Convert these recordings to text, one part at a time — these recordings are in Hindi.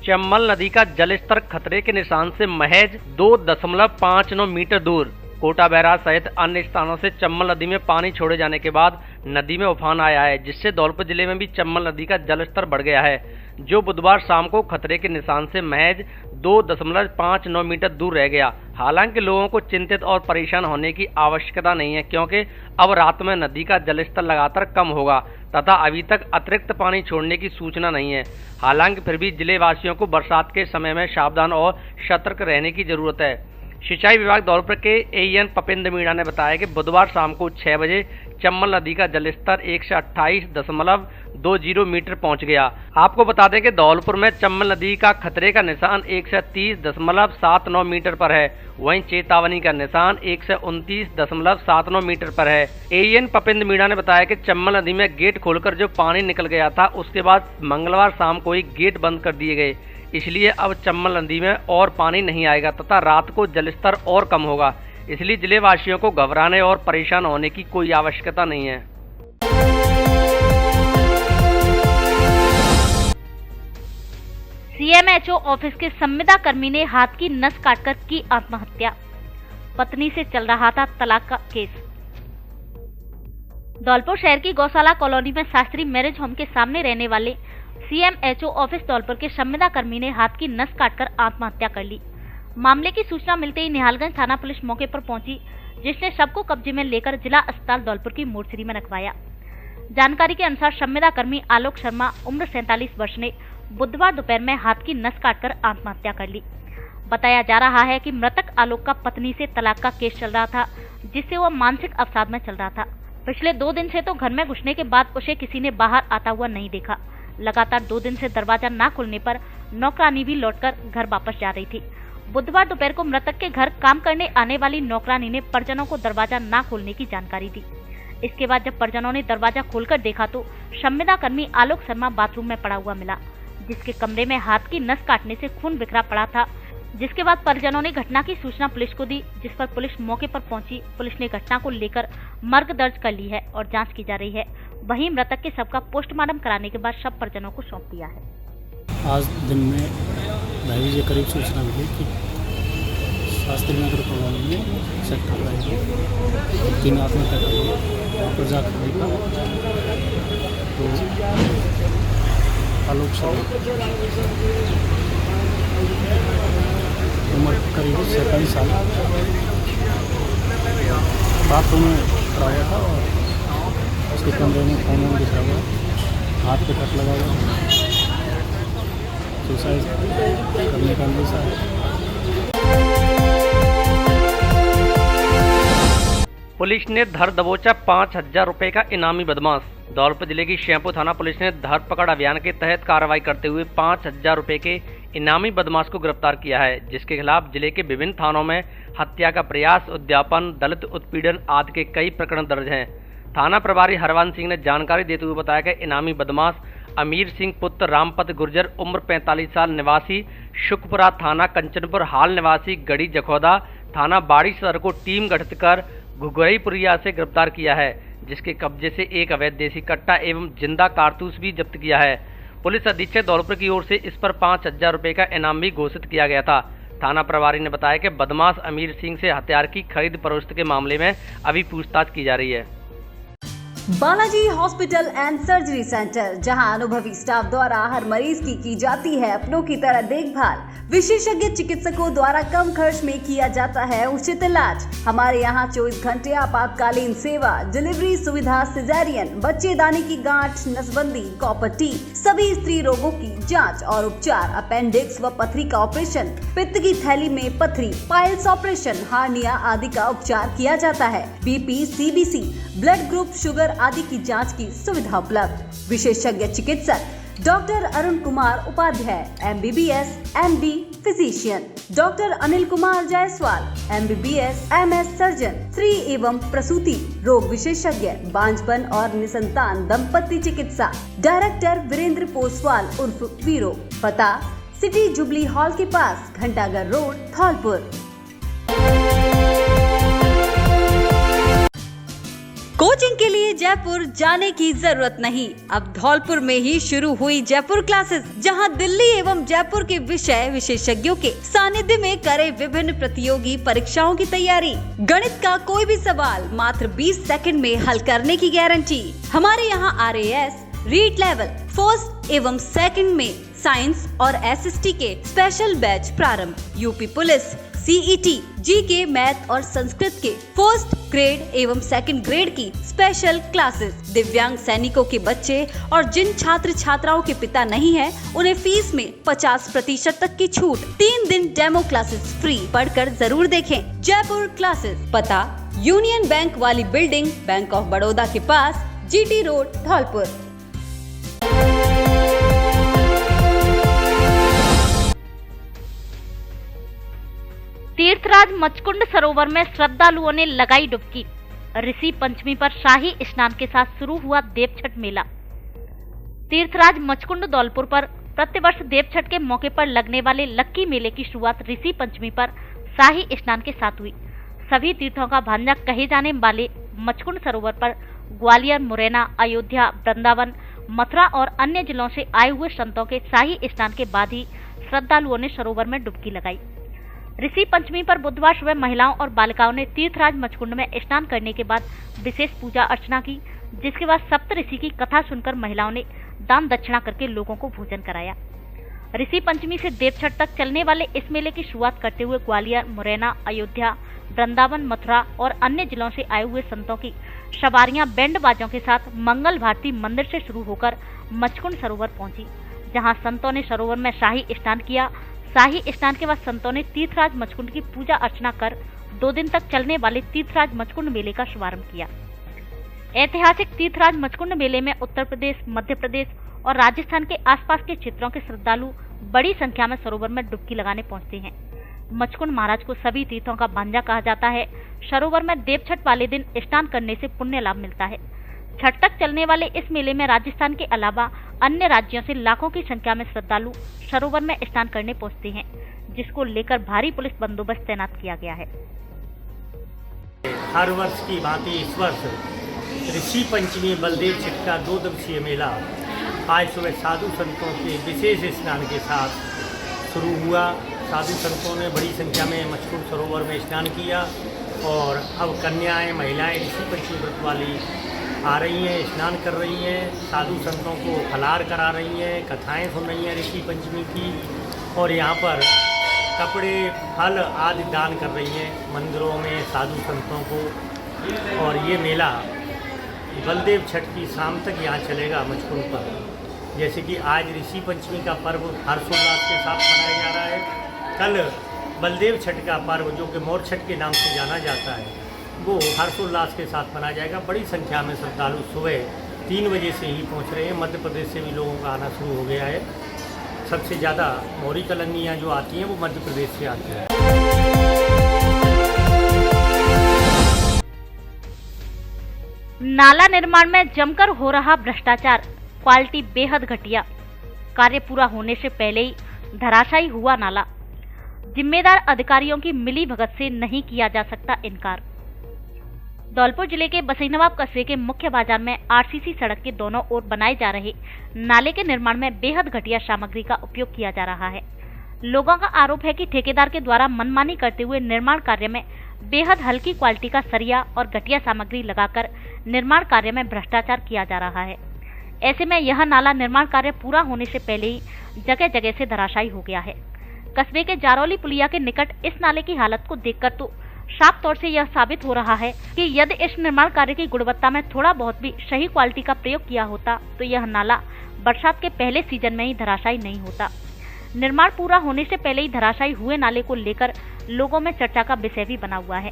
चम्बल नदी का जलस्तर खतरे के निशान से महज 2.59 मीटर दूर। कोटा बैराज सहित अन्य स्थानों से चम्बल नदी में पानी छोड़े जाने के बाद नदी में उफान आया है, जिससे धौलपुर जिले में भी चम्बल नदी का जलस्तर बढ़ गया है, जो बुधवार शाम को खतरे के निशान से महज 2.59 मीटर दूर रह गया। हालांकि लोगों को चिंतित और परेशान होने की आवश्यकता नहीं है, क्योंकि अब रात में नदी का जलस्तर लगातार कम होगा तथा अभी तक अतिरिक्त पानी छोड़ने की सूचना नहीं है। हालांकि फिर भी जिले वासियों को बरसात के समय में सावधान और सतर्क रहने की जरूरत है। सिंचाई विभाग धौलपुर के एईएन पपेंद्र मीणा ने बताया कि बुधवार शाम को 6 बजे चम्बल नदी का जलस्तर 128.20 मीटर पहुंच गया। आपको बता दें कि धौलपुर में चम्बल नदी का खतरे का निशान 130.79 मीटर पर है, वहीं चेतावनी का निशान 129.79 मीटर पर है। एईएन पपेंद्र मीणा ने बताया कि चम्बल नदी में गेट खोलकर जो पानी निकल गया था, उसके बाद मंगलवार शाम को ही गेट बंद कर दिए गए, इसलिए अब चम्बल नदी में और पानी नहीं आएगा तथा रात को जलस्तर और कम होगा। इसलिए जिले वासियों को घबराने और परेशान होने की कोई आवश्यकता नहीं है। सीएमएचओ ऑफिस के संविदा कर्मी ने हाथ की नस काटकर की आत्महत्या। पत्नी से चल रहा था तलाक का केस। धौलपुर शहर की गौशाला कॉलोनी में शास्त्री मैरिज होम के सामने रहने वाले सीएमएचओ ऑफिस धौलपुर के संविदा कर्मी ने हाथ की नस काटकर आत्महत्या कर ली। मामले की सूचना मिलते ही निहालगंज थाना पुलिस मौके पर पहुंची, जिसने शव को कब्जे में लेकर जिला अस्पताल धौलपुर की मोर्चरी में रखवाया। जानकारी के अनुसार संविदा कर्मी आलोक शर्मा उम्र 47 वर्ष ने बुधवार दोपहर में हाथ की नस काटकर आत्महत्या कर ली। बताया जा रहा है कि मृतक आलोक का पत्नी से तलाक का केस चल रहा था, जिससे वह मानसिक अवसाद में चल रहा था। पिछले 2 दिन से तो घर में घुसने के बाद उसे किसी ने बाहर आता हुआ नहीं देखा। लगातार 2 दिन से दरवाजा न खुलने पर नौकरानी भी लौटकर घर वापस जा रही थी। बुधवार दोपहर को मृतक के घर काम करने आने वाली नौकरानी ने परिजनों को दरवाजा न खोलने की जानकारी दी। इसके बाद जब परिजनों ने दरवाजा खोलकर देखा तो संविदा कर्मी आलोक शर्मा बाथरूम में पड़ा हुआ मिला, जिसके कमरे में हाथ की नस काटने से खून बिखरा पड़ा था। जिसके बाद परिजनों ने घटना की सूचना पुलिस को दी, जिस पर पुलिस मौके पर पहुंची। पुलिस ने घटना को लेकर मर्ग दर्ज कर ली है और जांच की जा रही है। वहीं मृतक के शव का पोस्टमार्टम कराने के बाद शव परिजनों को सौंप दिया है। आज दिन में 2:30 बजे करीब सूचना मिली कि शास्त्री नगर कॉलोनी में सेक्टर 3 आत्महत्या कर ली प्रजात का। तो आलोक शर्मा उम्र करीब 47 साल बाथरूम में कराया था और उसके कमरे में खून दिखा हुआ, हाथ पे कट लगा हुआ, सुसाइड करने का अंदेशा है। पुलिस ने धर दबोचा 5,000 रुपए का इनामी बदमाश। धौलपुर जिले की श्यामपुर थाना पुलिस ने धरपकड़ अभियान के तहत कार्रवाई करते हुए 5,000 रुपए के इनामी बदमाश को गिरफ्तार किया है, जिसके खिलाफ जिले के विभिन्न थानों में हत्या का प्रयास, उद्यापन, दलित उत्पीड़न आदि के कई प्रकरण दर्ज हैं। थाना प्रभारी हरवंश सिंह ने जानकारी देते हुए बताया कि इनामी बदमाश अमीर सिंह पुत्र रामपत गुर्जर उम्र 45 साल निवासी शुकपुरा थाना कंचनपुर हाल निवासी गढ़ी जखौदा थाना बाड़ी सदर को टीम गठित कर घुघरईपुरिया से गिरफ्तार किया है, जिसके कब्जे से एक अवैध देसी कट्टा एवं जिंदा कारतूस भी जब्त किया है। पुलिस अधीक्षक धौलपुर की ओर से इस पर 5,000 रुपए का इनाम भी घोषित किया गया था। थाना प्रभारी ने बताया कि बदमाश अमीर सिंह से हथियार की खरीद फरोख्त के मामले में अभी पूछताछ की जा रही है। Balaji hospital and surgery centre, जहां अनुभवी स्टाफ द्वारा हर मरीज की जाती है अपनों की तरह देखभाल। विशेषज्ञ चिकित्सकों द्वारा कम खर्च में किया जाता है उचित इलाज। हमारे यहाँ 24 घंटे आपातकालीन सेवा, डिलीवरी सुविधा, सिजेरियन, बच्चेदानी की गांठ, नसबंदी, कॉपर टी, सभी स्त्री रोगों की जांच और उपचार, अपेंडिक्स व पथरी का ऑपरेशन, पित्त की थैली में पथरी, पाइल्स ऑपरेशन, हार्निया आदि का उपचार किया जाता है। BP, CBC, blood group, sugar आदि की जांच की सुविधा उपलब्ध। विशेषज्ञ चिकित्सक doctor Arun Kumar Upadhyay, MBBS, MD physician, doctor Anil Kumar Jaiswal, MBBS, MS surgeon, स्त्री एवं प्रसूति रोग विशेषज्ञ, बांझपन और निसंतान दंपत्ति चिकित्सा, डायरेक्टर वीरेंद्र पोसवाल उर्फ वीरो। पता सिटी जुबली हॉल के पास, घंटाघर रोड, धौलपुर। कोचिंग के लिए जयपुर जाने की जरूरत नहीं। अब धौलपुर में ही शुरू हुई जयपुर क्लासेस, जहां दिल्ली एवं जयपुर के विषय विशेषज्ञों के सानिध्य में करे विभिन्न प्रतियोगी परीक्षाओं की तैयारी। गणित का कोई भी सवाल मात्र 20 सेकंड में हल करने की गारंटी। हमारे यहाँ RAS, रीड लेवल फर्स्ट एवं सेकंड में साइंस और SST के स्पेशल बैच प्रारंभ। UP police, CET, GK, math और संस्कृत के फर्स्ट ग्रेड एवं सेकंड ग्रेड की स्पेशल क्लासेस। दिव्यांग सैनिकों के बच्चे और जिन छात्र छात्राओं के पिता नहीं है, उन्हें फीस में 50% तक की छूट। 3 दिन डेमो क्लासेस फ्री, पढ़कर जरूर देखें। जयपुर क्लासेस, पता यूनियन बैंक वाली बिल्डिंग, बैंक ऑफ बड़ौदा के पास, GT रोड, धौलपुर। तीर्थराज मचकुंड सरोवर में श्रद्धालुओं ने लगाई डुबकी। ऋषि पंचमी पर शाही स्नान के साथ शुरू हुआ देवछठ मेला। तीर्थराज मचकुंड धौलपुर पर प्रतिवर्ष देवछठ के मौके पर लगने वाले लक्की मेले की शुरुआत ऋषि पंचमी पर शाही स्नान के साथ हुई। सभी तीर्थों का भांजा कहे जाने वाले मचकुंड सरोवर पर ग्वालियर, मुरैना, अयोध्या, वृंदावन, मथुरा और अन्य जिलों से आए हुए संतों के शाही स्नान के बाद ही श्रद्धालुओं ने सरोवर में डुबकी लगाई। ऋषि पंचमी पर बुधवार सुबह महिलाओं और बालिकाओं ने तीर्थराज मचकुंड में स्नान करने के बाद विशेष पूजा अर्चना की, जिसके बाद सप्तऋषि की कथा सुनकर महिलाओं ने दान दक्षिणा करके लोगों को भोजन कराया। ऋषि पंचमी से देवछठ तक चलने वाले इस मेले की शुरुआत करते हुए ग्वालियर, मुरैना, अयोध्या, वृंदावन, मथुरा और अन्य जिलों से आए हुए संतों की सवारियां बैंड बाजों के साथ मंगल भारती मंदिर से शुरू होकर मचकुंड सरोवर पहुंची, जहां संतों ने सरोवर में शाही स्नान किया। शाही स्नान के बाद संतों ने तीर्थराज मचकुंड की पूजा अर्चना कर 2 दिन तक चलने वाले तीर्थराज मचकुंड मेले का शुभारंभ किया। ऐतिहासिक तीर्थराज मचकुंड मेले में उत्तर प्रदेश, मध्य प्रदेश और राजस्थान के आसपास के क्षेत्रों के श्रद्धालु बड़ी संख्या में सरोवर में डुबकी लगाने पहुंचते हैं। मचकुंड महाराज को सभी तीर्थों का भांजा कहा जाता है। सरोवर में देवछठ वाले दिन स्नान करने से पुण्य लाभ मिलता है। छठ तक चलने वाले इस मेले में राजस्थान के अलावा अन्य राज्यों से लाखों की संख्या में श्रद्धालु सरोवर में स्नान करने पहुंचते हैं, जिसको लेकर भारी पुलिस बंदोबस्त तैनात किया गया है। हर वर्ष की भांति इस वर्ष ऋषि पंचमी बलदेव छठ का 2 दिवसीय मेला आज सुबह साधु संतों के विशेष स्नान के साथ शुरू हुआ। साधु संतों ने बड़ी संख्या में मचकुंड सरोवर में स्नान किया और अब कन्याएं, महिलाएं ऋषि पंचमी व्रत वाली आ रही हैं, स्नान कर रही हैं, साधु संतों को फलाहार करा रही हैं, कथाएं सुन रही हैं ऋषि पंचमी की, और यहाँ पर कपड़े, फल आदि दान कर रही हैं मंदिरों में साधु संतों को। और ये मेला बलदेव छठ की शाम तक यहाँ चलेगा मचकुंड पर। जैसे कि आज ऋषि पंचमी का पर्व हर्षोल्लास के साथ मनाया जा रहा है, कल बलदेव छठ का पर्व जो कि मोर छठ के नाम से जाना जाता है, वो हर्षोल्लास के साथ मनाया जाएगा। बड़ी संख्या में श्रद्धालु सुबह 3 बजे से ही पहुंच रहे हैं। मध्य प्रदेश से भी लोगों का आना शुरू हो गया है। सबसे ज़्यादा मोरी कलंगियाँ जो आती हैं वो मध्य प्रदेश से आती हैं। नाला निर्माण में जमकर हो रहा भ्रष्टाचार, क्वालिटी बेहद घटिया। कार्य पूरा होने से पहले ही धराशायी हुआ नाला। जिम्मेदार अधिकारियों की मिलीभगत से नहीं किया जा सकता इनकार। धौलपुर जिले के बसईनवाब कस्बे के मुख्य बाजार में RCC सड़क के दोनों ओर बनाए जा रहे नाले के निर्माण में बेहद घटिया सामग्री का उपयोग किया जा रहा है। लोगों का आरोप है कि ठेकेदार के द्वारा मनमानी करते हुए निर्माण कार्य में बेहद हल्की क्वालिटी का सरिया और घटिया सामग्री लगाकर निर्माण कार्य में भ्रष्टाचार किया जा रहा है। ऐसे में यह नाला निर्माण कार्य पूरा होने से पहले ही जगह जगह से धराशायी हो गया है। कस्बे के जारौली पुलिया के निकट इस नाले की हालत को देखकर तो साफ तौर से यह साबित हो रहा है कि यदि इस निर्माण कार्य की गुणवत्ता में थोड़ा बहुत भी सही क्वालिटी का प्रयोग किया होता तो यह नाला बरसात के पहले सीजन में ही धराशायी नहीं होता। निर्माण पूरा होने से पहले ही धराशायी हुए नाले को लेकर लोगों में चर्चा का विषय भी बना हुआ है।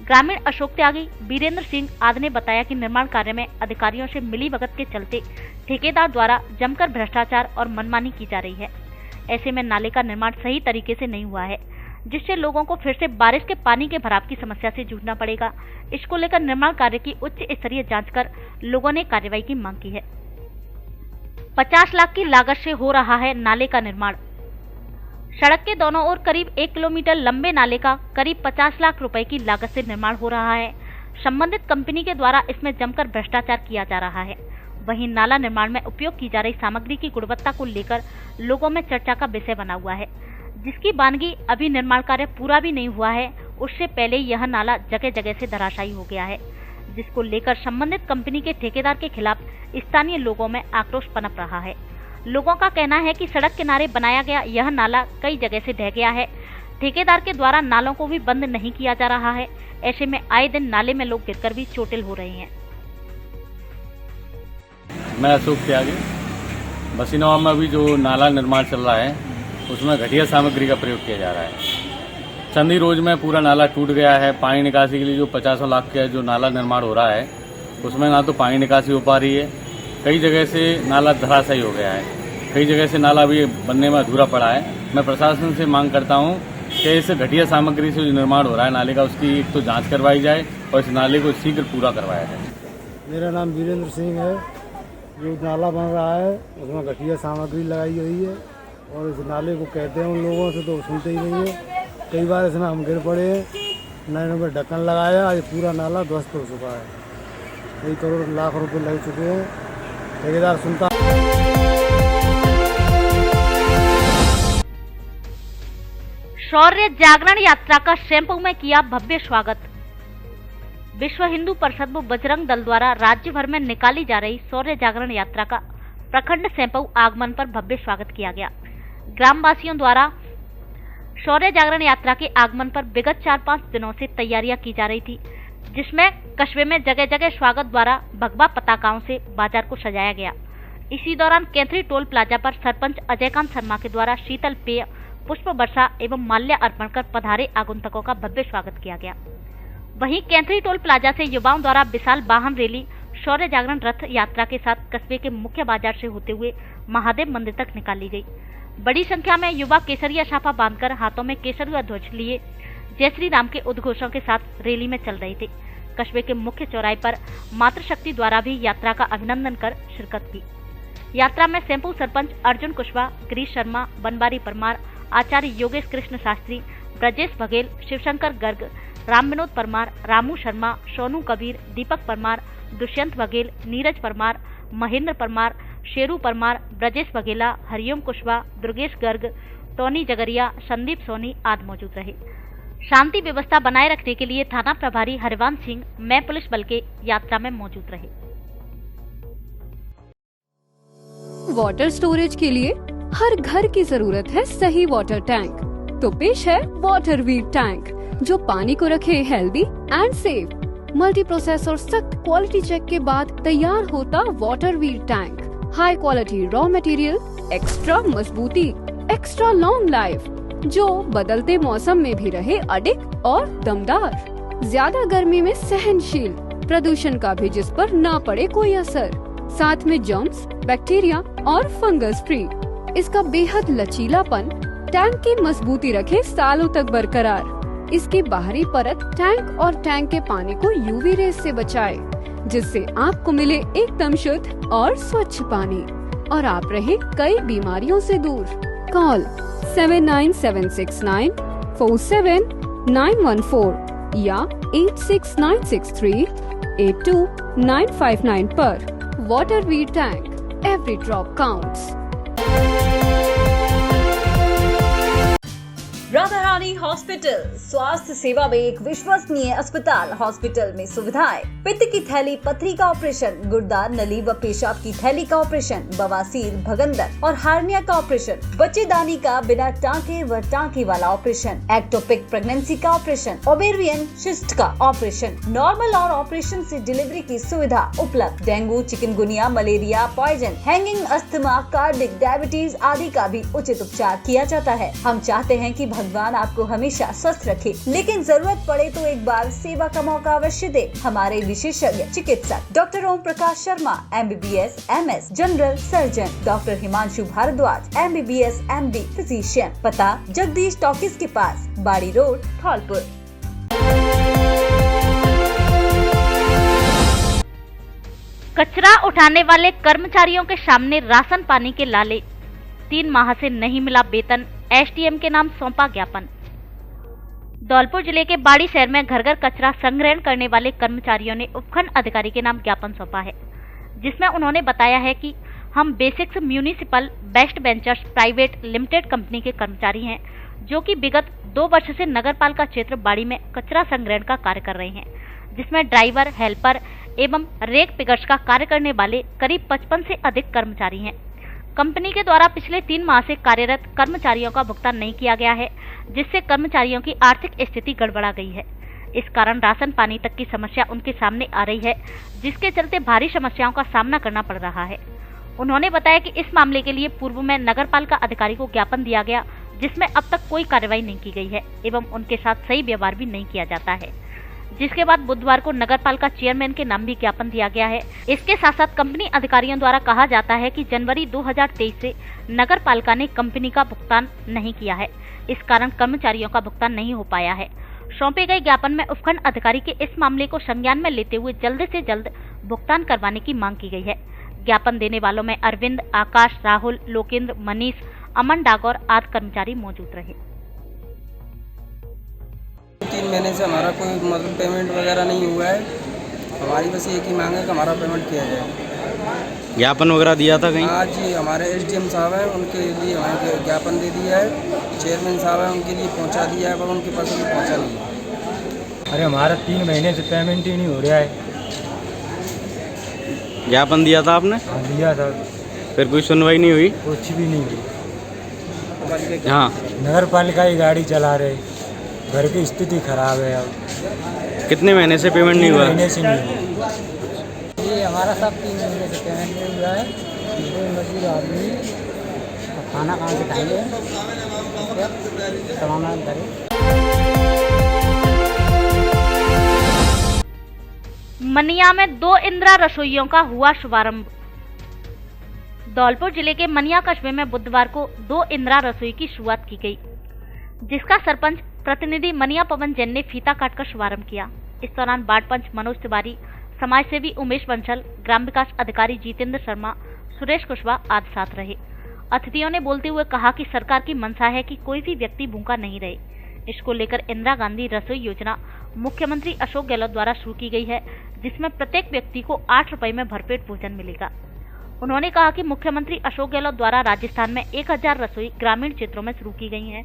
ग्रामीण अशोक त्यागी, वीरेंद्र सिंह आदि ने बताया कि निर्माण कार्य में अधिकारियों से मिलीभगत के चलते ठेकेदार द्वारा जमकर भ्रष्टाचार और मनमानी की जा रही है। ऐसे में नाले का निर्माण सही तरीके से नहीं हुआ है, जिससे लोगों को फिर से बारिश के पानी के भराव की समस्या से जूझना पड़ेगा। इसको लेकर निर्माण कार्य की उच्च स्तरीय जांच कर लोगों ने कार्रवाई की मांग की है। 50 लाख की लागत से हो रहा है नाले का निर्माण। सड़क के दोनों ओर करीब 1 किलोमीटर लंबे नाले का करीब 50 लाख रुपए की लागत से निर्माण हो रहा है। संबंधित कंपनी के द्वारा इसमें जमकर भ्रष्टाचार किया जा रहा है। वहीं नाला निर्माण में उपयोग की जा रही सामग्री की गुणवत्ता को लेकर लोगों में चर्चा का विषय बना हुआ है, जिसकी वानगी अभी निर्माण कार्य पूरा भी नहीं हुआ है, उससे पहले यह नाला जगह जगह से धराशायी हो गया है, जिसको लेकर संबंधित कंपनी के ठेकेदार के खिलाफ स्थानीय लोगों में आक्रोश पनप रहा है। लोगों का कहना है कि सड़क किनारे बनाया गया यह नाला कई जगह से ढह गया है, ठेकेदार के द्वारा नालों को भी बंद नहीं किया जा रहा है। ऐसे में आए दिन नाले में लोग गिरकर भी चोटिल हो रहे हैं। मैं अशोक त्यागी। बसीनवा में अभी जो नाला निर्माण चल रहा है उसमें घटिया सामग्री का प्रयोग किया जा रहा है। चंदी रोज में पूरा नाला टूट गया है। पानी निकासी के लिए जो 50 लाख का जो नाला निर्माण हो रहा है उसमें ना तो पानी निकासी हो पा रही है, कई जगह से नाला धराशायी हो गया है, कई जगह से नाला अभी बनने में अधूरा पड़ा है। मैं प्रशासन से मांग करता हूं कि इस घटिया सामग्री से जो निर्माण हो रहा है नाले का, उसकी एक तो जांच करवाई जाए और इस नाले को शीघ्र पूरा करवाया जाए। मेरा नाम वीरेंद्र सिंह है। जो नाला बन रहा है उसमें घटिया सामग्री लगाई गई है और इस नाले को कहते हैं उन लोगों से तो सुनते ही नहीं है। कई बार इसमें हम गिर पड़े हैं, नए में ढक्कन लगाया, ये पूरा नाला ध्वस्त हो चुका है। कई करोड़ लाख रुपए लग चुके हैं। ठेकेदार सुनता। शौर्य जागरण यात्रा का सैंपू में किया भव्य स्वागत। विश्व हिंदू परिषद व बजरंग दल द्वारा राज्य भर में निकाली जा रही शौर्य जागरण यात्रा का प्रखंड सैंपू आगमन पर भव्य स्वागत किया गया। ग्रामवासियों द्वारा शौर्य जागरण यात्रा के आगमन पर विगत 4-5 दिनों से तैयारियां की जा रही थी, जिसमें कस्बे में जगह जगह स्वागत द्वारा भगवा पताकाओं से बाजार को सजाया गया। इसी दौरान कैंथरी टोल प्लाजा पर सरपंच अजयकांत शर्मा के द्वारा शीतल पेय, पुष्प वर्षा एवं माल्य अर्पण कर पधारे आगंतुकों का भव्य स्वागत किया गया। वहीं कैंथरी टोल प्लाजा से युवाओं द्वारा विशाल वाहन रैली शौर्य जागरण रथ यात्रा के साथ कस्बे के मुख्य बाजार से होते हुए महादेव मंदिर तक निकाली गई। बड़ी संख्या में युवा केसरिया साफा बांधकर हाथों में केसरिया ध्वज लिए जय श्री राम के उद्घोषों के साथ रैली में चल रहे थे। कस्बे के मुख्य चौराहे पर मातृशक्ति द्वारा भी यात्रा का अभिनंदन कर शिरकत की। यात्रा में सैंपू सरपंच अर्जुन कुशवाहा, गिरीश शर्मा, बनवारी परमार, आचार्य योगेश कृष्ण शास्त्री, ब्रजेश बघेल, शिवशंकर गर्ग, राम विनोद परमार, रामू शर्मा, सोनू कबीर, दीपक परमार, दुष्यंत बघेल, नीरज परमार, महेंद्र परमार, शेरू परमार, ब्रजेश बघेला, हरिओम कुशवाहा, दुर्गेश गर्ग, टोनी जगरिया, संदीप सोनी आदि मौजूद रहे। शांति व्यवस्था बनाए रखने के लिए थाना प्रभारी हरिवंश सिंह मैं पुलिस बल के यात्रा में मौजूद रहे। वाटर स्टोरेज के लिए हर घर की जरूरत है सही वाटर टैंक। तो पेश है वाटर वीट टैंक, जो पानी को रखे healthy and safe. Multi process और सख्त क्वालिटी चेक के बाद तैयार होता वाटर वीट tank. High quality raw material, extra मजबूती, एक्स्ट्रा लॉन्ग लाइफ, जो बदलते मौसम में भी रहे अडिग और दमदार। ज्यादा गर्मी में सहनशील, प्रदूषण का भी जिस पर ना पड़े कोई असर। साथ में जर्म्स, बैक्टीरिया और फंगस फ्री। इसका बेहद लचीलापन टैंक की मजबूती रखे सालों तक बरकरार। इसकी बाहरी परत टैंक और टैंक के पानी को यूवी रेस से बचाए, जिससे आपको मिले एकदम शुद्ध और स्वच्छ पानी और आप रहे कई बीमारियों से दूर। कॉल 79769 47914 या 86963 82959 पर। वाटर वीट tank, every drop counts. Radha Rani hospital स्वास्थ्य सेवा में एक विश्वसनीय अस्पताल। हॉस्पिटल में सुविधाएं: पित्त की थैली पथरी का ऑपरेशन, गुर्दा, नली व पेशाब की थैली का ऑपरेशन, बवासीर, भगंदर और हार्निया का ऑपरेशन, बच्चेदानी का बिना टांके व टांके वाला ऑपरेशन, एक्टोपिक प्रेगनेंसी का ऑपरेशन, ओवेरियन शिस्ट का ऑपरेशन, नॉर्मल और ऑपरेशन से डिलीवरी की सुविधा उपलब्ध। Dengue, chikungunya, malaria, poison, hanging, asthma, cardiac, diabetes आदि का भी उचित उपचार किया जाता है। हम चाहते हैं कि भगवान आपको हमेशा स्वस्थ रखे, लेकिन जरूरत पड़े तो एक बार सेवा का मौका अवश्य दे। हमारे विशेषज्ञ चिकित्सक doctor Om Prakash Sharma, MBBS, MS, general surgeon, doctor Himanshu Bhardwaj, MBBS, MD, physician. पता जगदीश टॉकीज के पास, बाड़ी रोड, धौलपुर। कचरा उठाने वाले कर्मचारियों के सामने राशन पानी के लाले। 3 माह से नहीं मिला वेतन, SDM के नाम सौंपा ज्ञापन। धौलपुर जिले के बाड़ी शहर में घर घर कचरा संग्रहण करने वाले कर्मचारियों ने उपखंड अधिकारी के नाम ज्ञापन सौंपा है, जिसमें उन्होंने बताया है कि हम basics municipal best ventures private limited company के कर्मचारी हैं, जो कि विगत 2 वर्ष से नगरपालिका क्षेत्र बाड़ी में कचरा संग्रहण का कार्य कर रहे हैं, जिसमें ड्राइवर, हेल्पर एवं रेक पिकर्स का कार्य करने वाले करीब 55 से अधिक कर्मचारी हैं। कंपनी के द्वारा पिछले 3 माह से कार्यरत कर्मचारियों का भुगतान नहीं किया गया है, जिससे कर्मचारियों की आर्थिक स्थिति गड़बड़ा गई है। इस कारण राशन पानी तक की समस्या उनके सामने आ रही है, जिसके चलते भारी समस्याओं का सामना करना पड़ रहा है। उन्होंने बताया कि इस मामले के लिए पूर्व में नगरपालिका अधिकारी को ज्ञापन दिया गया, जिसमें अब तक कोई कार्रवाई नहीं की गई है एवं उनके साथ सही व्यवहार भी नहीं किया जाता है, जिसके बाद बुधवार को नगरपालिका चेयरमैन के नाम भी ज्ञापन दिया गया है। इसके साथ साथ कंपनी अधिकारियों द्वारा कहा जाता है कि जनवरी 2023 से नगरपालिका ने कंपनी का भुगतान नहीं किया है, इस कारण कर्मचारियों का भुगतान नहीं हो पाया है। सौंपे गए ज्ञापन में उपखंड अधिकारी के इस मामले को संज्ञान में लेते हुए जल्द से जल्द भुगतान करवाने की मांग की गई है। ज्ञापन देने वालों में अरविंद, आकाश, राहुल, लोकेंद्र, मनीष, अमन डागौर आदि कर्मचारी मौजूद रहे। 3 महीने से हमारा कोई मतलब पेमेंट वगैरह नहीं हुआ है। हमारी बस एक ही मांग है कि हमारा पेमेंट किया जाए। ज्ञापन वगैरह दिया था कहीं? आज जी हमारे SDM साहब हैं, उनके लिए हमें ज्ञापन दे दिया है। चेयरमैन साहब हैं, उनके लिए पहुंचा दिया है, पर उनके पास अभी पहुंचा नहीं है। अरे हमारा 3 महीने से पेमेंट ही नहीं हो रहा है। ज्ञापन दिया था आपने? हाँ दिया था। फिर कोई सुनवाई नहीं हुई? कुछ भी नहीं हुई। हाँ, नगर पालिका की गाड़ी चला रहे, घर की स्थिति खराब है। अब कितने महीने से पेमेंट नहीं हुआ? 3 महीने से नहीं हुआ। ये हमारा सब 3 महीने से पेमेंट नहीं हुआ है। मजदूर आदमी खाना कहाँ से खाएंगे, समाधान करें। मनिया में 2 इंदिरा रसोइयों का हुआ शुभारंभ। धौलपुर जिले के मनिया कस्बे में बुधवार को 2 इंदिरा रसोई की शुरुआत की गई, जिसका सरपंच प्रतिनिधि मनिया पवन जैन ने फीता काटकर शुभारंभ किया। इस दौरान वार्ड पंच मनोज तिवारी, समाजसेवी उमेश बंसल, ग्राम विकास अधिकारी जितेंद्र शर्मा, सुरेश कुशवाहा आदि साथ रहे। अतिथियों ने बोलते हुए कहा कि सरकार की मंशा है कि कोई भी व्यक्ति भूखा नहीं रहे। इसको लेकर इंदिरा गांधी रसोई योजना मुख्यमंत्री अशोक गहलोत द्वारा शुरू की गई है, जिसमें प्रत्येक व्यक्ति को 8 रुपए में भरपेट भोजन मिलेगा। उन्होंने कहा कि मुख्यमंत्री अशोक गहलोत द्वारा राजस्थान में 1000 रसोई ग्रामीण क्षेत्रों में शुरू की गई हैं,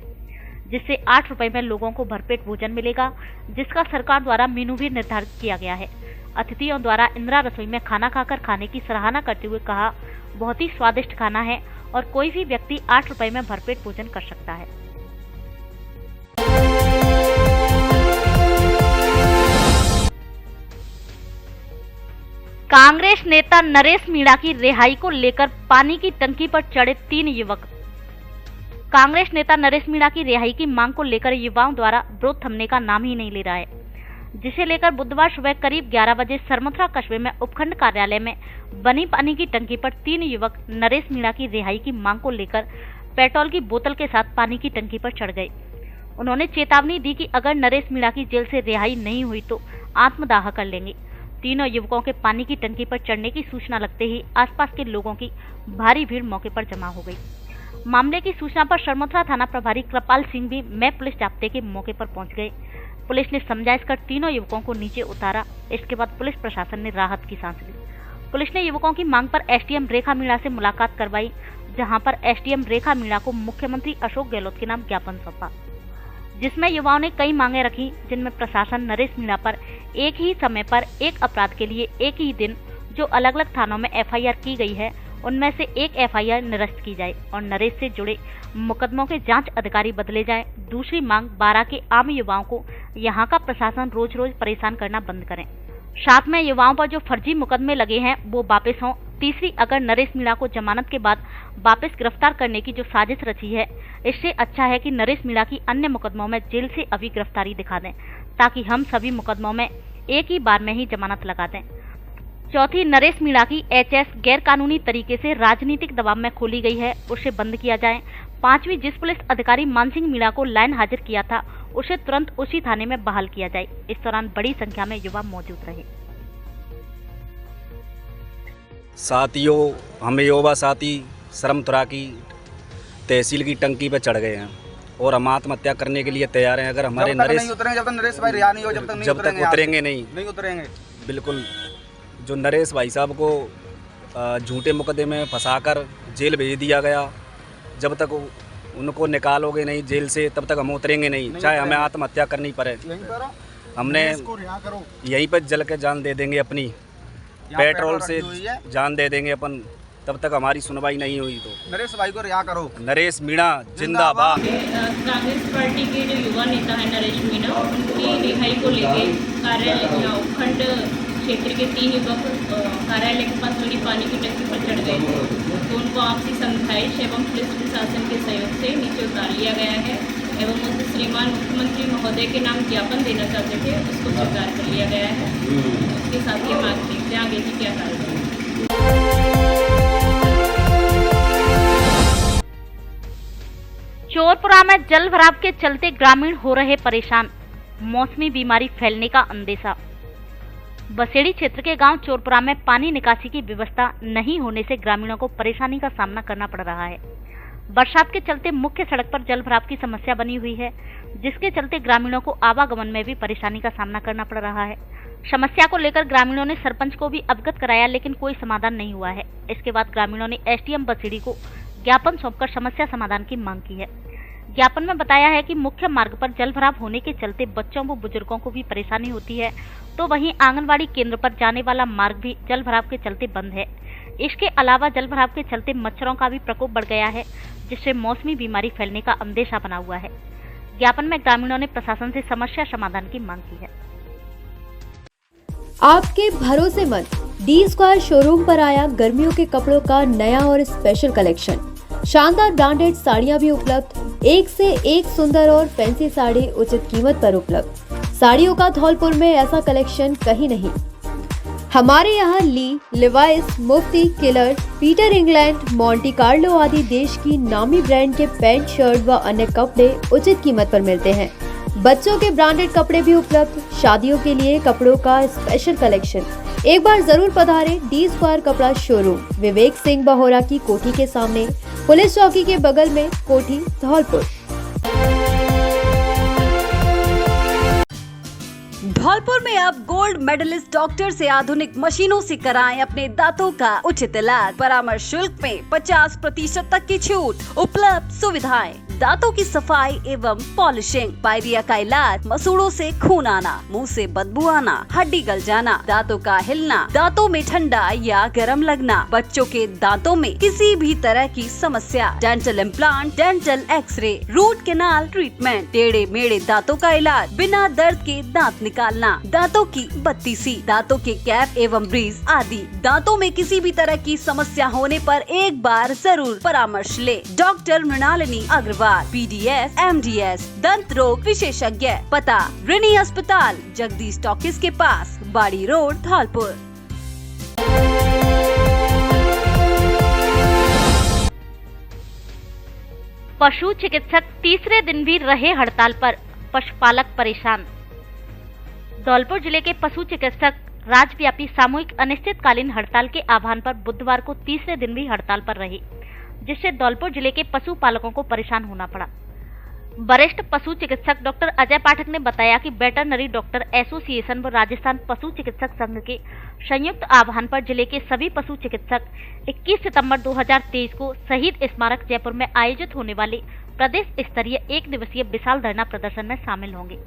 जिससे 8 रुपए में लोगों को भरपेट भोजन मिलेगा, जिसका सरकार द्वारा मेनू भी निर्धारित किया गया है। अतिथियों द्वारा इंदिरा रसोई में खाना खाकर खाने की सराहना करते हुए कहा, बहुत ही स्वादिष्ट खाना है और कोई भी व्यक्ति 8 रुपए में भरपेट भोजन कर सकता है। कांग्रेस नेता नरेश मीणा की रिहाई को लेकर पानी की टंकी पर चढ़े 3 युवक। कांग्रेस नेता नरेश मीणा की रिहाई की मांग को लेकर युवाओं द्वारा विरोध थमने का नाम ही नहीं ले रहा है, जिसे लेकर बुधवार सुबह करीब 11 बजे सरमथुरा कस्बे में उपखंड कार्यालय में बनी पानी की टंकी पर 3 युवक नरेश मीणा की रिहाई की मांग को लेकर पेट्रोल की बोतल के साथ पानी की टंकी पर चढ़ गए। उन्होंने चेतावनी दी कि अगर नरेश मीणा की जेल से रिहाई नहीं हुई तो आत्मदाह कर लेंगे। तीनों युवकों के पानी की टंकी पर चढ़ने की सूचना लगते ही आसपास के लोगों की भारी भीड़ मौके पर जमा हो गई। मामले की सूचना पर सरमथुरा थाना प्रभारी कृपाल सिंह भी मैं पुलिस जाब्ते के मौके पर पहुंच गए। पुलिस ने समझाइश कर तीनों युवकों को नीचे उतारा। इसके बाद पुलिस प्रशासन ने राहत की सांस ली। पुलिस ने युवकों की मांग पर SDM रेखा मीणा से मुलाकात करवाई, जहां पर SDM रेखा मीणा को मुख्यमंत्री अशोक गहलोत के नाम ज्ञापन सौंपा, जिसमें युवाओं ने कई मांगे रखी, जिनमें प्रशासन नरेश मीणा पर एक ही समय पर एक अपराध के लिए एक ही दिन जो अलग अलग थानों में FIR की गई है, उनमें से एक FIR निरस्त की जाए और नरेश से जुड़े मुकदमों के जांच अधिकारी बदले जाएं। दूसरी मांग 12 के आम युवाओं को यहां का प्रशासन रोज रोज परेशान करना बंद करें। साथ में युवाओं पर जो फर्जी मुकदमे लगे हैं वो वापस हों। तीसरी, अगर नरेश मीणा को जमानत के बाद वापस गिरफ्तार करने की जो साजिश रची है, इससे अच्छा है कि नरेश मीणा की अन्य मुकदमों में जेल से अभी गिरफ्तारी दिखा दें, ताकि हम सभी मुकदमों में एक ही बार में ही जमानत लगा दें। चौथी, नरेश मीणा की HS गैर कानूनी तरीके से राजनीतिक दबाव में खोली गई है, उसे बंद किया जाए। पांचवी, जिस पुलिस अधिकारी मानसिंह मीणा को लाइन हाजिर किया था, उसे तुरंत उसी थाने में बहाल किया जाए। इस दौरान बड़ी संख्या में युवा मौजूद रहे। साथियों, हम युवा साथी सरमथुरा की तहसील की टंकी पर चढ़ गए हैं और हम आत्महत्या करने के लिए तैयार हैं। अगर हमारे नरेश नहीं उतरेंगे, जब तक नरेश भाई रिहा नहीं हो, जब तक उतरेंगे नहीं उतरेंगे। बिल्कुल, जो नरेश भाई साहब को झूठे मुकदमे में फंसाकर जेल भेज दिया गया, जब तक उनको निकालोगे नहीं जेल से तब तक हम उतरेंगे नहीं, चाहे हमें आत्महत्या करनी पड़े। हमने यहीं पर जल के जान दे देंगे अपनी, पेट्रोल से जान दे देंगे अपन, तब तक हमारी सुनवाई नहीं हुई तो नरेश भाई को रिहा करो। नरेश मीणा जिंदाबाद। कांग्रेस पार्टी के जो युवा नेता है नरेश मीणा, उनकी रिहाई को लेकर कार्यालय उपखंड क्षेत्र के 3 युवक कार्यालय के पास लगी पानी की टंकी पर चढ़ गए थे, तो उनको आपसी समझाइश एवं पुलिस प्रशासन के सहयोग से नीचे उतार लिया गया है एवं उस श्रीमान मुख्यमंत्री महोदय के नाम ज्ञापन देना चाहते थे, उसको स्वीकार कर लिया गया है। उसके साथ ये मांग देखते हैं आगे की क्या कार्रवाई। चोरपुरा में जल भराव के चलते ग्रामीण हो रहे परेशान, मौसमी बीमारी फैलने का अंदेशा। बसेड़ी क्षेत्र के गांव चोरपुरा में पानी निकासी की व्यवस्था नहीं होने से ग्रामीणों को परेशानी का सामना करना पड़ रहा है। बरसात के चलते मुख्य सड़क पर जल भराव की समस्या बनी हुई है, जिसके चलते ग्रामीणों को आवागमन में भी परेशानी का सामना करना पड़ रहा है। समस्या को लेकर ग्रामीणों ने सरपंच को भी अवगत कराया, लेकिन कोई समाधान नहीं हुआ है। इसके बाद ग्रामीणों ने एसडीएम बसेड़ी को ज्ञापन सौंपकर समस्या समाधान की मांग की है। ज्ञापन में बताया है कि मुख्य मार्ग पर जल भराव होने के चलते बच्चों व बुजुर्गों को भी परेशानी होती है, तो वहीं आंगनवाड़ी केंद्र पर जाने वाला मार्ग भी जल भराव के चलते बंद है। इसके अलावा जल भराव के चलते मच्छरों का भी प्रकोप बढ़ गया है, जिससे मौसमी बीमारी फैलने का अंदेशा बना हुआ है। ज्ञापन में ग्रामीणों ने प्रशासन से समस्या समाधान की मांग की है। आपके भरोसेमंद डी स्क्वायर शोरूम पर आया गर्मियों के कपड़ों का नया और स्पेशल कलेक्शन। शानदार ब्रांडेड साड़ियां भी उपलब्ध, एक से एक सुंदर और फैंसी साड़ी उचित कीमत पर उपलब्ध। साड़ियों का धौलपुर में ऐसा कलेक्शन कहीं नहीं। हमारे यहाँ Lee, Levi's, Mufti, Killer, Peter England, Monte Carlo आदि देश की नामी ब्रांड के पैंट, शर्ट व अन्य कपड़े उचित कीमत पर मिलते हैं। बच्चों के ब्रांडेड कपड़े भी उपलब्ध। शादियों के लिए कपड़ों का स्पेशल कलेक्शन। एक बार जरूर पधारें डी स्क्वायर कपड़ा शोरूम, विवेक सिंह बहोरा की कोठी के सामने, पुलिस चौकी के बगल में, कोठी, धौलपुर। धौलपुर में अब गोल्ड मेडलिस्ट डॉक्टर से आधुनिक मशीनों से कराएं अपने दांतों का उचित इलाज। परामर्श शुल्क में 50% तक की छूट। उपलब्ध सुविधाएं: दांतों की सफाई एवं पॉलिशिंग, पायरिया का इलाज, मसूड़ों से खून आना, मुंह से बदबू आना, हड्डी गल जाना, दांतों का हिलना, दांतों में ठंडा या गर्म लगना, बच्चों के दांतों में किसी भी तरह की समस्या, dental implant, dental X-ray, root canal treatment, टेढ़े मेढ़े दांतों का इलाज, बिना दर्द के दांत निकालना, दांतों की बत्तीसी, दांतों के कैप एवं ब्रीज आदि। दांतों में किसी भी तरह की समस्या होने पर एक बार जरूर परामर्श ले। Doctor Mrinalini Agarwal, PDS, MDS, दंत रोग विशेषज्ञ। पता: रिनी अस्पताल, जगदीश टॉकीज के पास, बाड़ी रोड, धौलपुर। पशु चिकित्सक तीसरे दिन भी रहे हड़ताल पर, पशुपालक परेशान। धौलपुर जिले के पशु चिकित्सक राज्यव्यापी सामूहिक अनिश्चितकालीन हड़ताल के आह्वान पर बुधवार को तीसरे दिन भी हड़ताल पर रहे, जिससे धौलपुर जिले के पशुपालकों को परेशान होना पड़ा। वरिष्ठ पशु चिकित्सक डॉक्टर अजय पाठक ने बताया कि वेटरनरी डॉक्टर एसोसिएशन व राजस्थान पशु चिकित्सक संघ के संयुक्त आह्वान पर जिले के सभी पशु चिकित्सक 21 सितंबर 2023 को शहीद स्मारक जयपुर में आयोजित होने वाले प्रदेश स्तरीय 1 दिवसीय विशाल धरना प्रदर्शन में शामिल होंगे।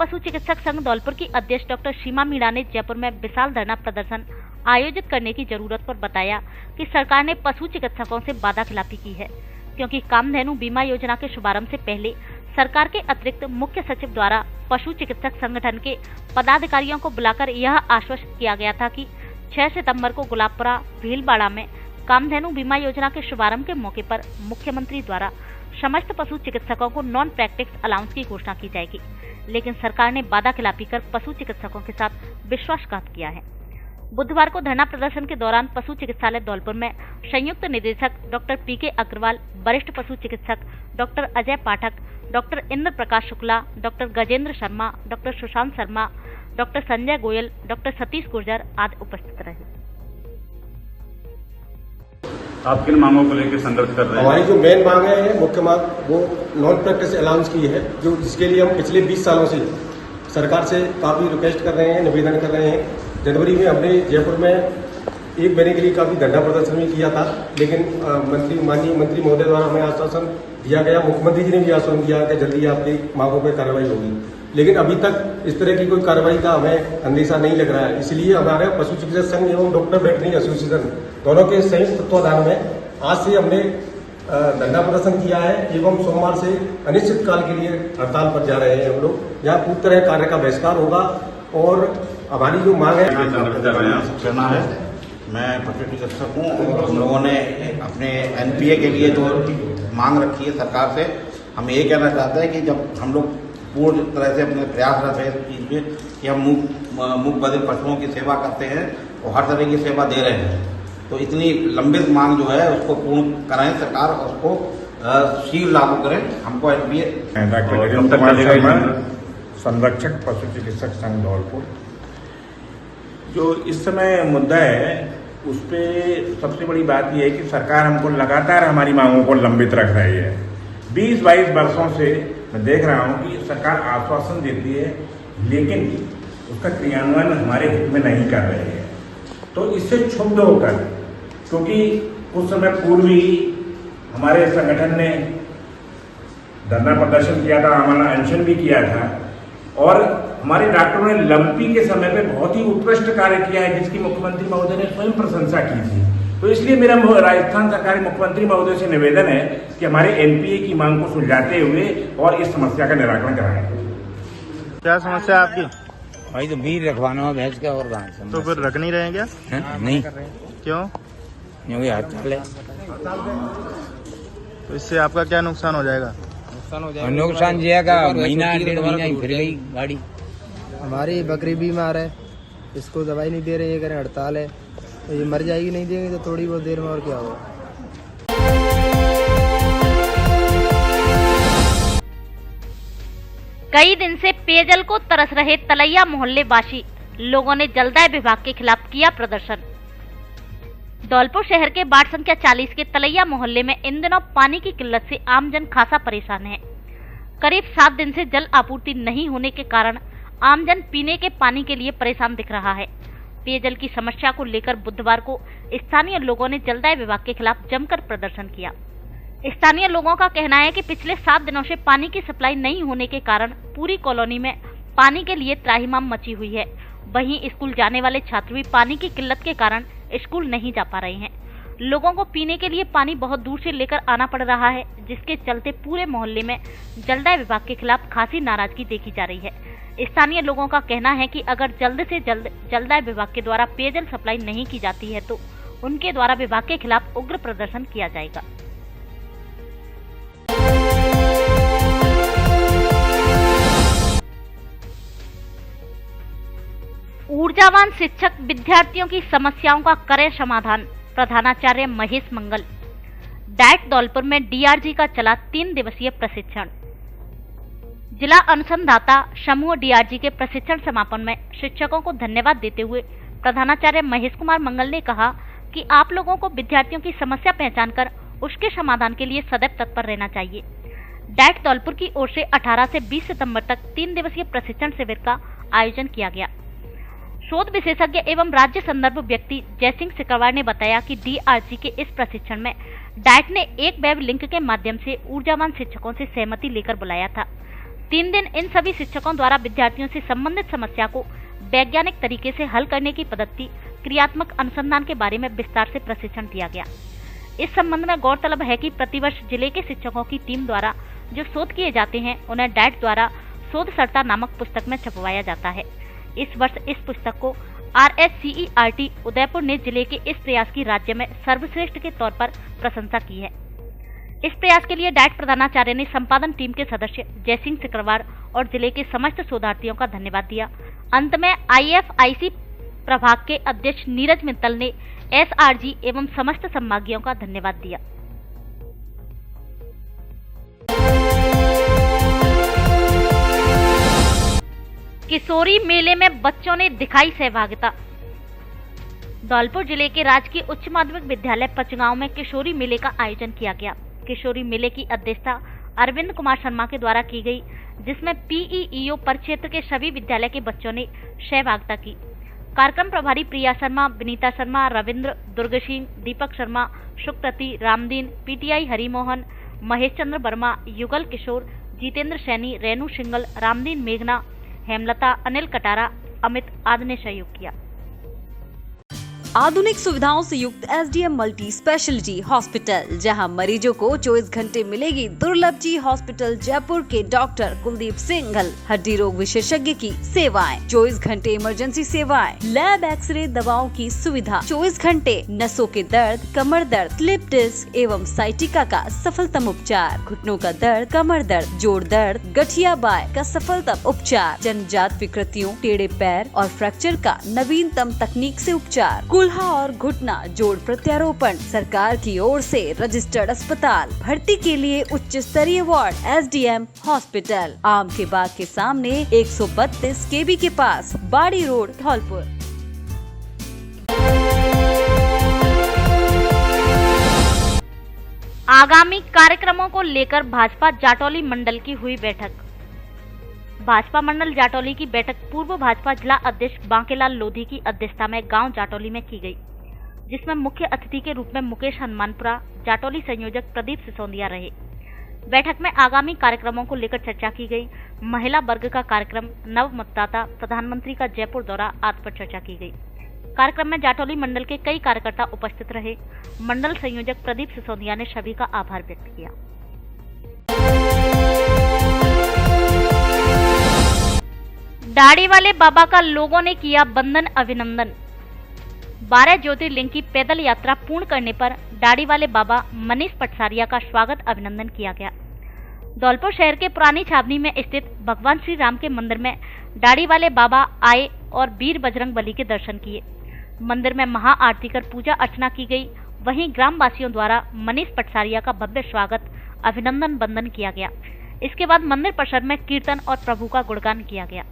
पशु चिकित्सक संघ धौलपुर की अध्यक्ष डॉक्टर सीमा मीणा ने जयपुर में विशाल धरना प्रदर्शन आयोजित करने की जरूरत पर बताया कि सरकार ने पशु चिकित्सकों से वादाखिलाफी की है, क्योंकि कामधेनु बीमा योजना के शुभारंभ से पहले सरकार के अतिरिक्त मुख्य सचिव द्वारा पशु चिकित्सक संगठन के पदाधिकारियों को बुलाकर यह आश्वस्त किया गया था कि 6 सितंबर को गुलाबपुरा भीलवाड़ा में कामधेनु बीमा योजना के शुभारंभ के मौके पर मुख्यमंत्री द्वारा समस्त पशु चिकित्सकों को नॉन प्रैक्टिस अलाउंस की घोषणा की जाएगी, लेकिन सरकार ने वादाखिलाफी कर पशु चिकित्सकों के साथ विश्वासघात किया है। बुधवार को धरना प्रदर्शन के दौरान पशु चिकित्सालय धौलपुर में संयुक्त निदेशक डॉक्टर पीके अग्रवाल, वरिष्ठ पशु चिकित्सक doctor Ajay Pathak, doctor Indra Prakash Shukla, doctor Gajendra Sharma, doctor Sushant Sharma, doctor Sanjay Goyal, doctor Satish Gurjar आदि उपस्थित रहे। आप किन मांगों को लेकर संघर्ष कर रहे हैं? हमारी जो मेन मांग है, मुख्य मांग, वो नॉन प्रैक्टिस अलाउंस की है, जो जिसके लिए हम पिछले 20 सालों से सरकार से काफ़ी रिक्वेस्ट कर रहे हैं, निवेदन कर रहे हैं। जनवरी में हमने जयपुर में 1 महीने के लिए काफ़ी धरना प्रदर्शन भी किया था, लेकिन माननीय मंत्री महोदय द्वारा हमें आश्वासन दिया गया, मुख्यमंत्री जी ने भी आश्वासन दिया कि जल्दी आपकी मांगों पर कार्रवाई होगी, लेकिन अभी तक इस तरह की कोई कार्रवाई का हमें अंदेशा नहीं लग रहा है। इसलिए हमारे पशु चिकित्सक संघ एवं डॉक्टर वेटरनरी एसोसिएशन दोनों के संयुक्त तत्वाधान में आज से हमने धरना प्रदर्शन किया है एवं सोमवार से अनिश्चितकाल के लिए हड़ताल पर जा रहे हैं हम लोग। यहाँ पूरी तरह कार्य का बहिष्कार होगा और हमारी जो मांग है करना है। मैं पशु चिकित्सक हूँ और हम लोगों ने अपने एनपीए के लिए जो मांग रखी है सरकार से, हम ये कहना चाहते हैं कि जब हम लोग पूर्ण तरह से अपने प्रयासरत है इस चीज़ में कि हम मूक बधिर पशुओं की सेवा करते हैं और हर तरह की सेवा दे रहे हैं, तो इतनी लंबित मांग जो है उसको पूर्ण कराएं सरकार और उसको शीघ्र लागू करें। हमको एनपीए। संरक्षक पशु चिकित्सक संघ धौलपुर। जो इस समय मुद्दा है उस पर सबसे बड़ी बात यह है कि सरकार हमको लगातार हमारी मांगों को लंबित रख रही है। 20-22 वर्षों से मैं देख रहा हूं कि सरकार आश्वासन देती है, लेकिन उसका क्रियान्वयन हमारे हित में नहीं कर रही है। तो इससे क्षुब्ध होकर, क्योंकि कुछ समय पूर्व ही हमारे संगठन ने धरना प्रदर्शन किया था, हमारा अनशन भी किया था और हमारे डॉक्टरों ने लंपी के समय पे बहुत ही उत्कृष्ट कार्य किया है, जिसकी मुख्यमंत्री महोदय ने स्वयं प्रशंसा की थी। तो इसलिए मेरा राजस्थान सरकारी मुख्यमंत्री महोदय से निवेदन है कि हमारे एनपीए की मांग को सुलझाते हुए और इस समस्या का निराकरण कराएं। क्या समस्या है आपकी? भाई तो बीज रखवाना है भैंस का और गाय से। तो फिर रख नहीं रहे हैं क्या? नहीं। क्यों? क्योंकि हड़ताल है। तो इससे आपका क्या नुकसान हो जाएगा? नुकसान जाएगा, महीना 1.5 महीना ही फिर गई गाड़ी। हमारी बकरी बीमार है, इसको दवाई नहीं दे रहे, ये करें हड़ताल है, तो ये मर जाएगी, नहीं देंगे तो थोड़ी बहुत देर में और क्या होगा। कई दिन से पेयजल को तरस रहे तलैया मोहल्ले वासी लोगों ने जलदाय विभाग के खिलाफ किया प्रदर्शन। धौलपुर शहर के वार्ड संख्या 40 के तलैया मोहल्ले में इन दिनों पानी की किल्लत से आमजन खासा परेशान है। करीब 7 दिन से जल आपूर्ति नहीं होने के कारण आमजन पीने के पानी के लिए परेशान दिख रहा है। पेयजल की समस्या को लेकर बुधवार को स्थानीय लोगों ने जलदाय विभाग के खिलाफ जमकर प्रदर्शन किया। स्थानीय लोगों का कहना है कि पिछले 7 दिनों से पानी की सप्लाई नहीं होने के कारण पूरी कॉलोनी में पानी के लिए त्राहिमाम मची हुई है। वहीं स्कूल जाने वाले छात्र भी पानी की किल्लत के कारण स्कूल नहीं जा पा रहे हैं। लोगों को पीने के लिए पानी बहुत दूर से लेकर आना पड़ रहा है, जिसके चलते पूरे मोहल्ले में जलदाय विभाग के खिलाफ खासी नाराजगी देखी जा रही है। स्थानीय लोगों का कहना है कि अगर जल्द से जल्द जलदाय विभाग के द्वारा पेयजल सप्लाई नहीं की जाती है तो उनके द्वारा विभाग के खिलाफ उग्र प्रदर्शन किया जाएगा। ऊर्जावान शिक्षक विद्यार्थियों की समस्याओं का करे समाधान, प्रधानाचार्य महेश मंगल। डाइट धौलपुर में डीआरजी का चला 3 दिवसीय प्रशिक्षण। जिला अनुसंधाता समूह डीआरजी के प्रशिक्षण समापन में शिक्षकों को धन्यवाद देते हुए प्रधानाचार्य महेश कुमार मंगल ने कहा कि आप लोगों को विद्यार्थियों की समस्या पहचान कर उसके समाधान के लिए सदैव तत्पर रहना चाहिए। डाइट धौलपुर की ओर से 18 से 20 सितंबर तक 3 दिवसीय प्रशिक्षण शिविर का आयोजन किया गया। शोध विशेषज्ञ एवं राज्य संदर्भ व्यक्ति जयसिंह सिकरवार ने बताया कि डीआरजी के इस प्रशिक्षण में डाइट ने एक वेब लिंक के माध्यम से ऊर्जावान शिक्षकों से सहमति लेकर बुलाया था। 3 दिन इन सभी शिक्षकों द्वारा विद्यार्थियों से संबंधित समस्या को वैज्ञानिक तरीके से हल करने की पद्धति, क्रियात्मक अनुसंधान के बारे में विस्तार से प्रशिक्षण दिया गया। इस संबंध में गौरतलब है कि प्रतिवर्ष जिले के शिक्षकों की टीम द्वारा जो शोध किए जाते हैं उन्हें डाइट द्वारा शोधकर्ता नामक पुस्तक में छपवाया जाता है। इस वर्ष इस पुस्तक को RSCERT उदयपुर ने जिले के इस प्रयास की राज्य में सर्वश्रेष्ठ के तौर पर प्रशंसा की है। इस प्रयास के लिए डाइट प्रधानाचार्य ने संपादन टीम के सदस्य जयसिंह सिकरवार और जिले के समस्त शोधार्थियों का धन्यवाद दिया। अंत में IFIC प्रभाग के अध्यक्ष नीरज मित्तल ने SRG एवं समस्त संभागियों का धन्यवाद दिया। किशोरी मेले में बच्चों ने दिखाई सहभागिता। धौलपुर जिले के राजकीय उच्च माध्यमिक विद्यालय पचगांव में किशोरी मेले का आयोजन किया गया। किशोरी मेले की अध्यक्षता अरविंद कुमार शर्मा के द्वारा की गई, जिसमें पीईईओ परिक्षेत्र के सभी विद्यालय के बच्चों ने सहभागिता की। कार्यक्रम प्रभारी प्रिया शर्मा, विनीता शर्मा, रविंद्र, दुर्ग सिंह, दीपक शर्मा, सुकृति, रामदीन, पीटीआई हरिमोहन, महेश चंद्र वर्मा, युगल किशोर, जितेंद्र सैनी, रेणु सिंगल, रामदीन मेघना, हेमलता, अनिल कटारा, अमित आदि ने सहयोग किया। आधुनिक सुविधाओं से युक्त एसडीएम मल्टी स्पेशलिटी हॉस्पिटल, जहां मरीजों को 24 घंटे मिलेगी दुर्लभ जी हॉस्पिटल जयपुर के डॉक्टर कुलदीप सिंघल, हड्डी रोग विशेषज्ञ की सेवाएं, 24 घंटे इमरजेंसी सेवाएं, लैब एक्सरे, दवाओं की सुविधा, 24 घंटे नसों के दर्द, कमर दर्द, स्लिप डिस्क एवं साइटिका का सफलतम उपचार, घुटनों का दर्द, कमर दर्द, जोड़ दर्द, गठिया बाय का सफलतम उपचार, जन्मजात विकृतियों, टेढ़े पैर और फ्रैक्चर का नवीनतम तकनीक से उपचार, कुल्हा और घुटना जोड़ प्रत्यारोपण, सरकार की ओर से रजिस्टर्ड अस्पताल, भर्ती के लिए उच्च स्तरीय वार्ड, एसडीएम हॉस्पिटल, आम के बाग के सामने 132 केबी के पास, बाड़ी रोड, धौलपुर। आगामी कार्यक्रमों को लेकर भाजपा जाटौली मंडल की हुई बैठक। भाजपा मंडल जाटौली की बैठक पूर्व भाजपा जिला अध्यक्ष बांकेलाल लोधी की अध्यक्षता में गांव जाटौली में की गई, जिसमें मुख्य अतिथि के रूप में मुकेश हनुमानपुरा, जाटौली संयोजक प्रदीप सिसोदिया रहे। बैठक में आगामी कार्यक्रमों को लेकर चर्चा की गई। महिला वर्ग का कार्यक्रम, नव मतदाता, प्रधानमंत्री का जयपुर दौरा आदि पर चर्चा की गई। कार्यक्रम में जाटौली मंडल के कई कार्यकर्ता उपस्थित रहे। मंडल संयोजक प्रदीप सिसोदिया ने सभी का आभार व्यक्त किया। दाढ़ी वाले बाबा का लोगों ने किया बंधन अभिनंदन। 12 ज्योतिर्लिंग की पैदल यात्रा पूर्ण करने पर दाढ़ी वाले बाबा मनीष पटसारिया का स्वागत अभिनंदन किया गया। धौलपुर शहर के पुरानी छावनी में स्थित भगवान श्री राम के मंदिर में दाढ़ी वाले बाबा आए और वीर बजरंग बली के दर्शन किए। मंदिर में महाआरती कर पूजा अर्चना की गई। वहीं ग्राम वासियों द्वारा मनीष पटसारिया का भव्य स्वागत अभिनंदन बंदन किया गया। इसके बाद मंदिर परिसर में कीर्तन और प्रभु का गुणगान किया गया।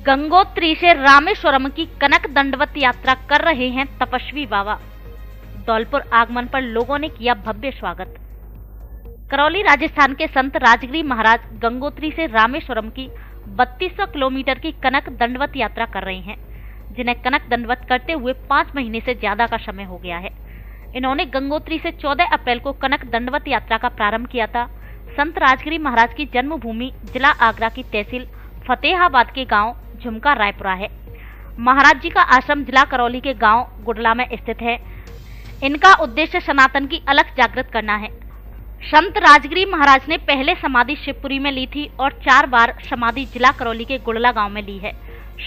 गंगोत्री से रामेश्वरम की कनक दंडवत यात्रा कर रहे हैं तपस्वी बाबा। धौलपुर आगमन पर लोगों ने किया भव्य स्वागत। करौली राजस्थान के संत राजगिरी महाराज गंगोत्री से रामेश्वरम की 3200 किलोमीटर की कनक दंडवत यात्रा कर रहे हैं, जिन्हें कनक दंडवत करते हुए 5 महीने से ज्यादा का समय हो गया है। इन्होंने गंगोत्री से 14 अप्रैल को कनक दंडवत यात्रा का प्रारंभ किया था। संत राजगिरी महाराज की जन्मभूमि जिला आगरा की तहसील फतेहाबाद के गांव झुमका रायपुरा है। महाराज जी का आश्रम जिला करौली के गांव गुडला में स्थित है। इनका उद्देश्य सनातन की अलख जागृत करना है। संत राजगिरी महाराज ने पहले समाधि शिवपुरी में ली थी और 4 बार समाधि जिला करौली के गुडला गांव में ली है।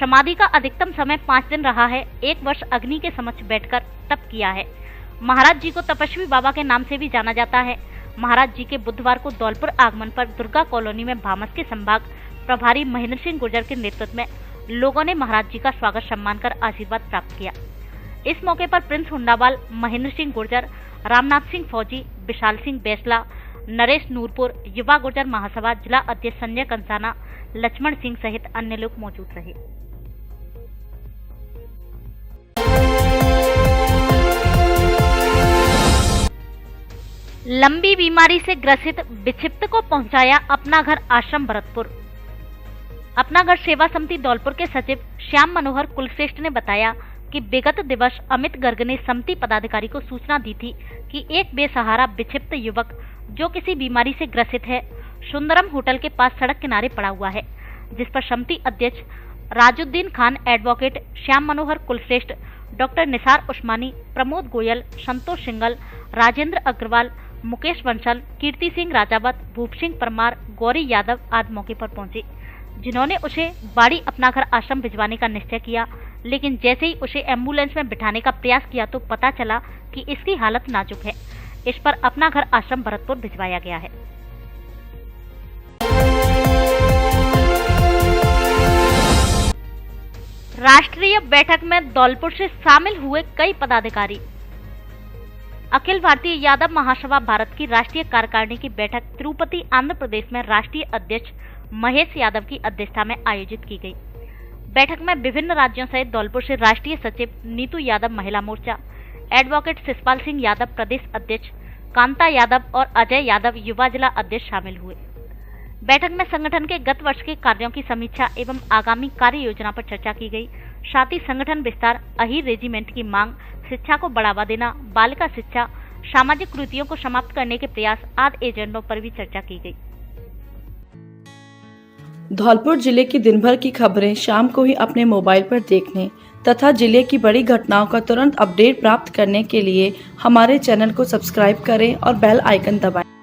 समाधि का अधिकतम समय 5 दिन रहा है। 1 वर्ष अग्नि के समक्ष बैठकर तप किया है। महाराज जी को तपस्वी बाबा के नाम से भी जाना जाता है। महाराज जी के बुधवार को धौलपुर आगमन पर दुर्गा कॉलोनी में भामस के संभाग प्रभारी महेंद्र सिंह गुर्जर के नेतृत्व में लोगों ने महाराज जी का स्वागत सम्मान कर आशीर्वाद प्राप्त किया। इस मौके पर प्रिंस हुंडावाल, महेंद्र सिंह गुर्जर, रामनाथ सिंह फौजी, विशाल सिंह बैसला, नरेश नूरपुर, युवा गुर्जर महासभा जिला अध्यक्ष संजय कंसाना, लक्ष्मण सिंह सहित अन्य लोग मौजूद रहे। लंबी बीमारी से ग्रसित विक्षिप्त को पहुंचाया अपना घर आश्रम भरतपुर। अपना घर सेवा समिति धौलपुर के सचिव श्याम मनोहर कुलश्रेष्ठ ने बताया कि विगत दिवस अमित गर्ग ने समिति पदाधिकारी को सूचना दी थी कि एक बेसहारा विक्षिप्त युवक जो किसी बीमारी से ग्रसित है सुंदरम होटल के पास सड़क किनारे पड़ा हुआ है, जिस पर समिति अध्यक्ष राजुद्दीन खान, एडवोकेट श्याम मनोहर कुलश्रेष्ठ, डॉक्टर निसार उस्मानी, प्रमोद गोयल, संतोष सिंगल, राजेंद्र अग्रवाल, मुकेश बंसल, कीर्ति सिंह राजावत, भूप सिंह परमार, गौरी यादव आदि मौके पर पहुंचे, जिन्होंने उसे बाड़ी अपना घर आश्रम भिजवाने का निश्चय किया। लेकिन जैसे ही उसे एम्बुलेंस में बिठाने का प्रयास किया तो पता चला कि इसकी हालत नाजुक है। इस पर अपना घर आश्रम भरतपुर भिजवाया गया है। राष्ट्रीय बैठक में धौलपुर से शामिल हुए कई पदाधिकारी। अखिल भारतीय यादव महासभा भारत की राष्ट्रीय कार्यकारिणी की बैठक तिरुपति आंध्र प्रदेश में राष्ट्रीय अध्यक्ष महेश यादव की अध्यक्षता में आयोजित की गई। बैठक में विभिन्न राज्यों सहित धौलपुर से राष्ट्रीय सचिव नीतू यादव महिला मोर्चा, एडवोकेट शिषपाल सिंह यादव प्रदेश अध्यक्ष, कांता यादव और अजय यादव युवा जिला अध्यक्ष शामिल हुए। बैठक में संगठन के गत वर्ष के कार्यों की समीक्षा एवं आगामी कार्य योजना पर चर्चा की गई। साथ ही संगठन विस्तार, अहीर रेजिमेंट की मांग, शिक्षा को बढ़ावा देना, बालिका शिक्षा, सामाजिक कुरीतियों को समाप्त करने के प्रयास आदि एजेंडों पर भी चर्चा की गई। धौलपुर जिले की दिन भर की खबरें शाम को ही अपने मोबाइल पर देखने तथा जिले की बड़ी घटनाओं का तुरंत अपडेट प्राप्त करने के लिए हमारे चैनल को सब्सक्राइब करें और बेल आइकन दबाएं।